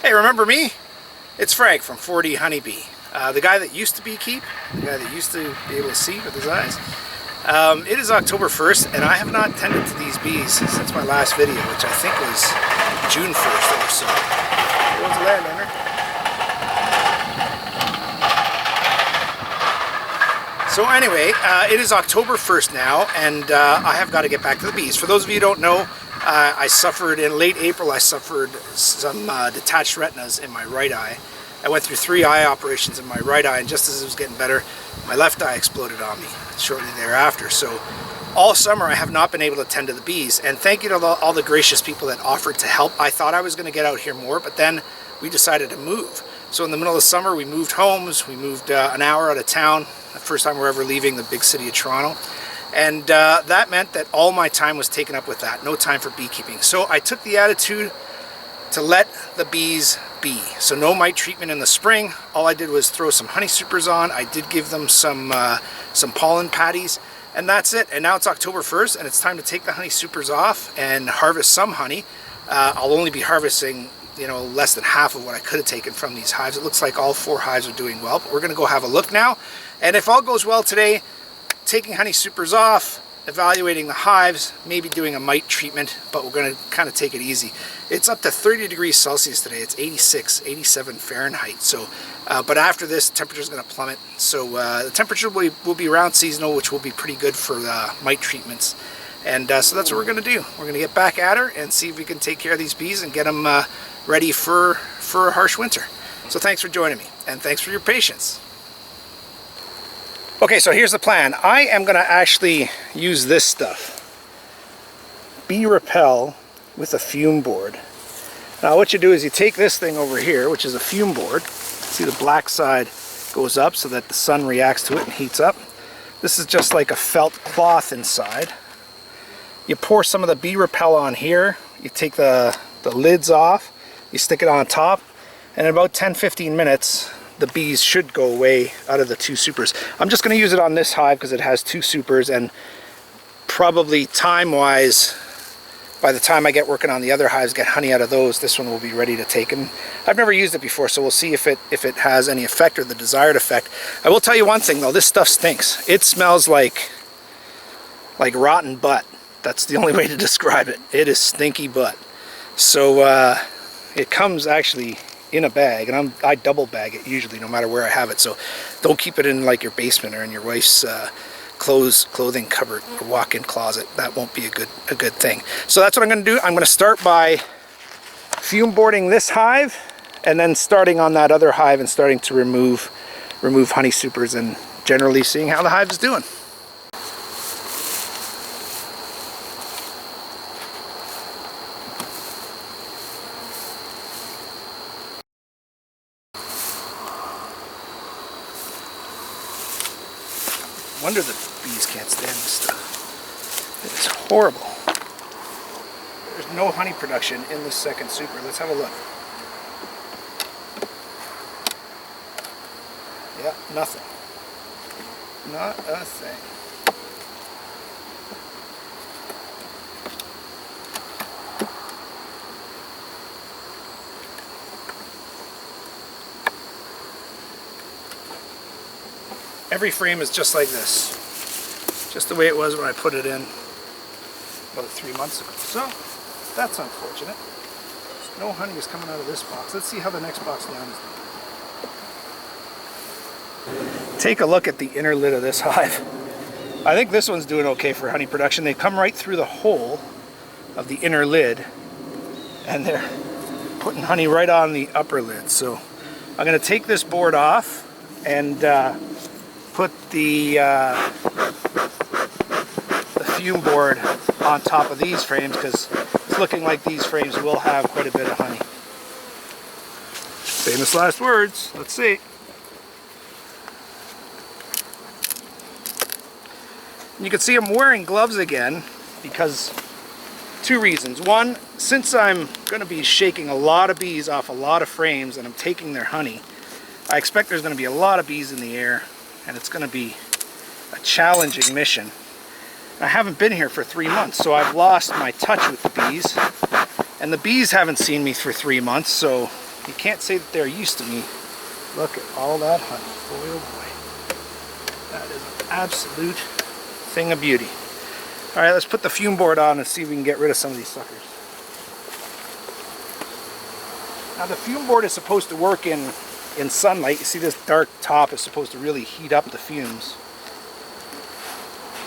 Hey, remember me? It's Frank from 4D Honeybee. The guy that used to beekeep, the guy that used to be able to see with his eyes. It is October 1st and I have not tended to these bees since my last video, which I think was June 1st or so. Where's the landowner? So anyway, it is October 1st now, and I have got to get back to the bees. For those of you who don't know, I suffered in late April, I suffered some detached retinas in my right eye. I went through 3 eye operations in my right eye, and just as it was getting better, my left eye exploded on me shortly thereafter. So all summer I have not been able to tend to the bees, and thank you to all the gracious people that offered to help. I thought I was going to get out here more, but then we decided to move. So in the middle of the summer we moved homes, we moved an hour out of town, the first time we're ever leaving the big city of Toronto. And that meant that all my time was taken up with that, no time for beekeeping. So I took the attitude to let the bees be. So no mite treatment in the spring. All I did was throw some honey supers on. I did give them some pollen patties, and that's it. And now it's October 1st, and it's time to take the honey supers off and harvest some honey. I'll only be harvesting, you know, less than half of what I could have taken from these hives. It looks like all 4 hives are doing well, but we're going to go have a look now. And if all goes well today, taking honey supers off, evaluating the hives, maybe doing a mite treatment, but we're going to kind of take it easy. It's up to 30 degrees Celsius today. It's 86, 87 Fahrenheit. So, but after this, the temperature is going to plummet. So the temperature will be around seasonal, which will be pretty good for mite treatments. And so that's what we're going to do. We're going to get back at her and see if we can take care of these bees and get them ready for a harsh winter. So thanks for joining me, and thanks for your patience. Okay, so here's the plan. I am going to actually use this stuff. Bee Repel with a fume board. Now what you do is you take this thing over here, which is a fume board. See, the black side goes up so that the sun reacts to it and heats up. This is just like a felt cloth inside. You pour some of the Bee Repel on here. You take the lids off. You stick it on top. And in about 10-15 minutes, the bees should go away out of the 2 supers. I'm just going to use it on this hive because it has 2 supers, and probably time-wise, by the time I get working on the other hives, get honey out of those, this one will be ready to take. And I've never used it before, so we'll see if it has any effect or the desired effect. I will tell you one thing though, this stuff stinks. It smells like rotten butt. That's the only way to describe it. It is stinky butt. So it comes actually in a bag, and I double bag it usually no matter where I have it. So don't keep it in like your basement or in your wife's clothing cupboard or walk-in closet. That won't be a good thing. So that's what I'm going to do. I'm going to start by fume boarding this hive, and then starting on that other hive and starting to remove honey supers and generally seeing how the hive is doing. Wonder the bees can't stand this stuff. It is horrible. There's no honey production in this second super. Let's have a look. Yeah, nothing. Not a thing. Every frame is just like this, just the way it was when I put it in about 3 months ago. So that's unfortunate. No honey is coming out of this box. Let's see how the next box down is doing. Take a look at the inner lid of this hive. I think this one's doing okay for honey production. They come right through the hole of the inner lid, and they're putting honey right on the upper lid. So I'm going to take this board off and put the fume board on top of these frames, because it's looking like these frames will have quite a bit of honey. Famous last words. Let's see. You can see I'm wearing gloves again because 2 reasons. One, since I'm going to be shaking a lot of bees off a lot of frames and I'm taking their honey, I expect there's going to be a lot of bees in the air, and it's going to be a challenging mission. I haven't been here for 3 months, so I've lost my touch with the bees, and the bees haven't seen me for 3 months, so You can't say that they're used to me. Look at all that honey. Boy, oh boy. That is an absolute thing of beauty. All right, let's put the fume board on and see if we can get rid of some of these suckers. Now the fume board is supposed to work in sunlight. You see this dark top is supposed to really heat up the fumes.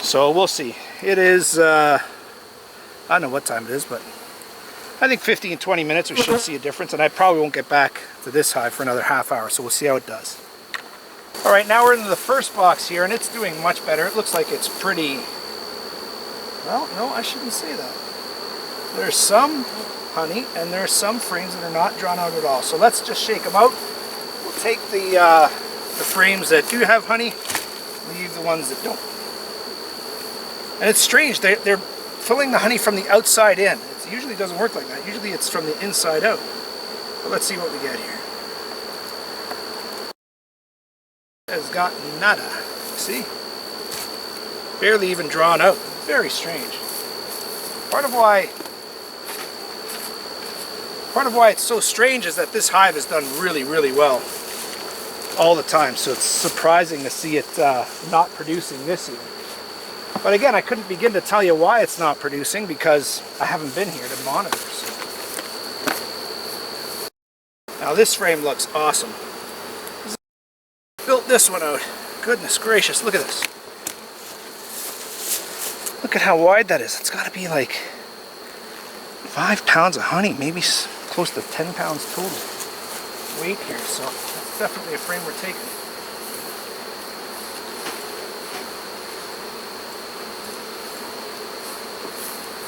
So we'll see. It is, I don't know what time it is, but I think 15, 20 minutes we should see a difference, and I probably won't get back to this hive for another half hour, so we'll see how it does. All right, now we're into the first box here, and it's doing much better. It looks like it's pretty, well, no, I shouldn't say that. There's some honey, and there's some frames that are not drawn out at all. So let's just shake them out. We'll take the frames that do have honey, leave the ones that don't. And it's strange, they're filling the honey from the outside in. It usually doesn't work like that. Usually it's from the inside out. But let's see what we get here. Has got nada. See? Barely even drawn out. Very strange. Part of why it's so strange is that this hive has done really, really well all the time. So it's surprising to see it not producing this year. But again, I couldn't begin to tell you why it's not producing because I haven't been here to monitor. So. Now this frame looks awesome. Built this one out. Goodness gracious, look at this. Look at how wide that is. It's got to be like 5 pounds of honey, maybe close to 10 pounds total weight here. So that's definitely a frame we're taking.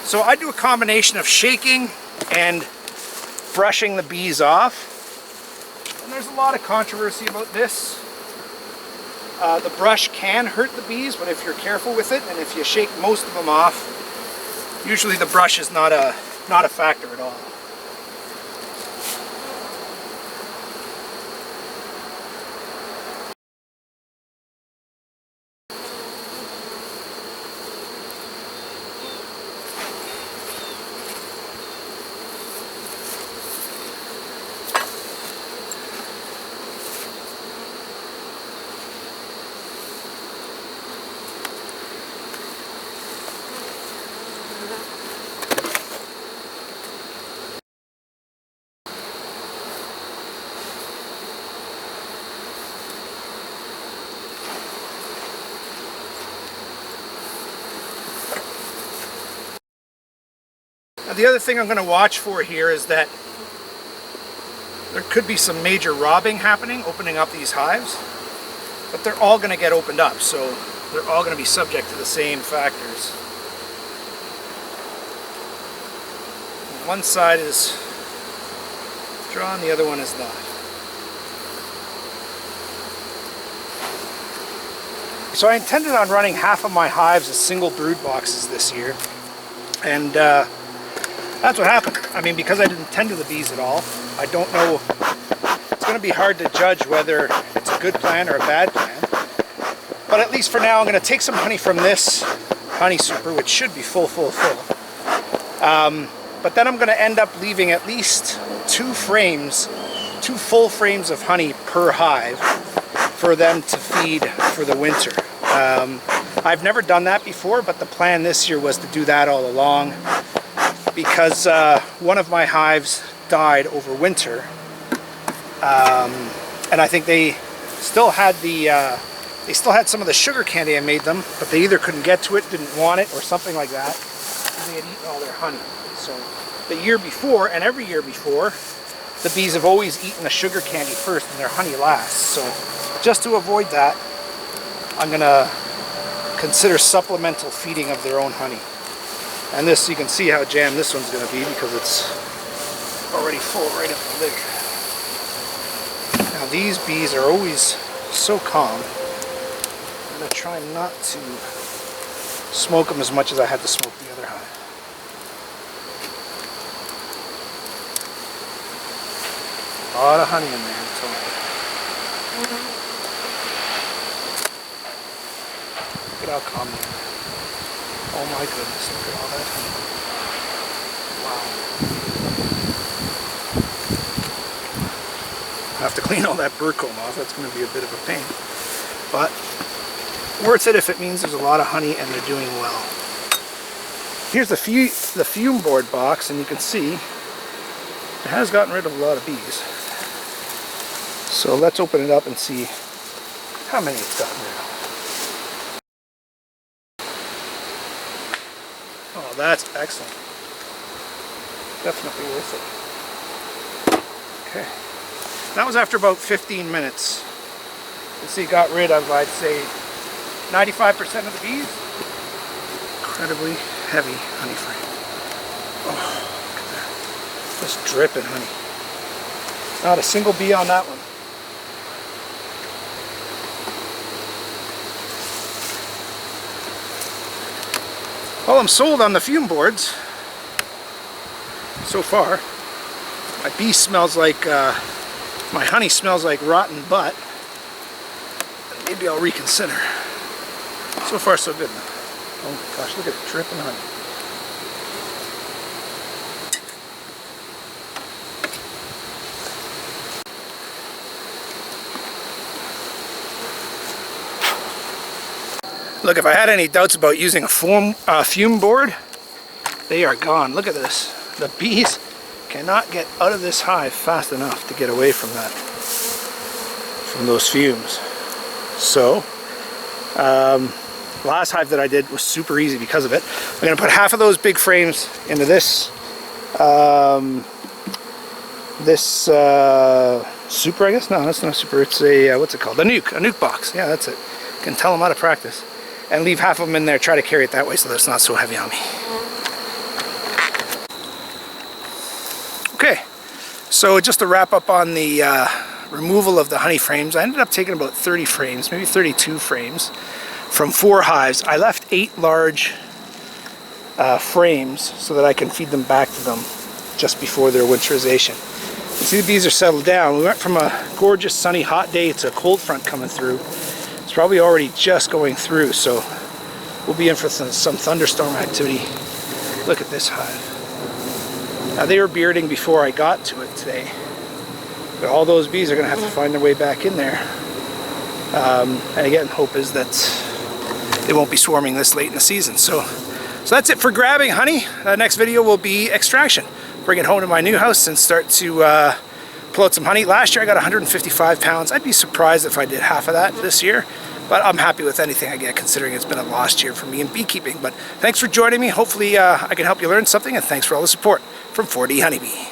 So I do a combination of shaking and brushing the bees off. And there's a lot of controversy about this. The brush can hurt the bees, but if you're careful with it and if you shake most of them off, usually the brush is not a factor at all. Now the other thing I'm going to watch for here is that there could be some major robbing happening, opening up these hives, but they're all going to get opened up, so they're all going to be subject to the same factors. One side is drawn, the other one is not. So I intended on running half of my hives as single brood boxes this year, and that's what happened. I mean, because I didn't tend to the bees at all, I don't know. It's going to be hard to judge whether it's a good plan or a bad plan. But at least for now, I'm going to take some honey from this honey super, which should be full. But then I'm going to end up leaving at least 2 full frames of honey per hive for them to feed for the winter. I've never done that before, but the plan this year was to do that all along. Because one of my hives died over winter, and I think they still had some of the sugar candy I made them, but they either couldn't get to it, didn't want it, or something like that, because they had eaten all their honey. So the year before, and every year before, the bees have always eaten the sugar candy first and their honey last. So just to avoid that, I'm going to consider supplemental feeding of their own honey. And this, you can see how jammed this one's going to be because it's already full right up the lid. Now these bees are always so calm. I'm going to try not to smoke them as much as I had to smoke the other hive. A lot of honey in there, I'm telling you. Look at how calm they are. Oh my goodness, look at all that honey. Wow. to clean all that burr comb off. That's going to be a bit of a pain. But worth it if it means there's a lot of honey and they're doing well. Here's the fume board box, and you can see it has gotten rid of a lot of bees. So let's open it up and see how many it's gotten rid of. Oh, that's excellent. Definitely worth it. Okay. That was after about 15 minutes. You see, it got rid of, I'd say, 95% of the bees. Incredibly heavy honey frame. Oh, look at that. Just dripping honey. Not a single bee on that one. Well, I'm sold on the fume boards so far. My bee smells like, my honey smells like rotten butt. Maybe I'll reconsider. So far, so good. Oh my gosh, look at it dripping honey. Look, if I had any doubts about using a fume board, they are gone. Look at this. The bees cannot get out of this hive fast enough to get away from that, from those fumes. So, last hive that I did was super easy because of it. I'm going to put half of those big frames into this super, I guess? No, that's not a super. It's a, what's it called? A nuke box. Yeah, that's it. Can tell them how to practice. And leave half of them in there, try to carry it that way so that it's not so heavy on me. Okay, so just to wrap up on the removal of the honey frames, I ended up taking about 30 frames, maybe 32 frames from 4 hives. I left 8 large frames so that I can feed them back to them just before their winterization. You see the bees are settled down. We went from a gorgeous sunny hot day to a cold front coming through. It's probably already just going through, so we'll be in for some thunderstorm activity. Look at this hive. Now, they were bearding before I got to it today, but all those bees are going to have to find their way back in there. And again, hope is that they won't be swarming this late in the season. So that's it for grabbing honey. Next video will be extraction. Bring it home to my new house and start to pull out some honey. Last year I got 155 pounds. I'd be surprised if I did half of that this year, but I'm happy with anything I get considering it's been a lost year for me in beekeeping. But thanks for joining me. Hopefully I can help you learn something, and thanks for all the support from 4D Honeybee.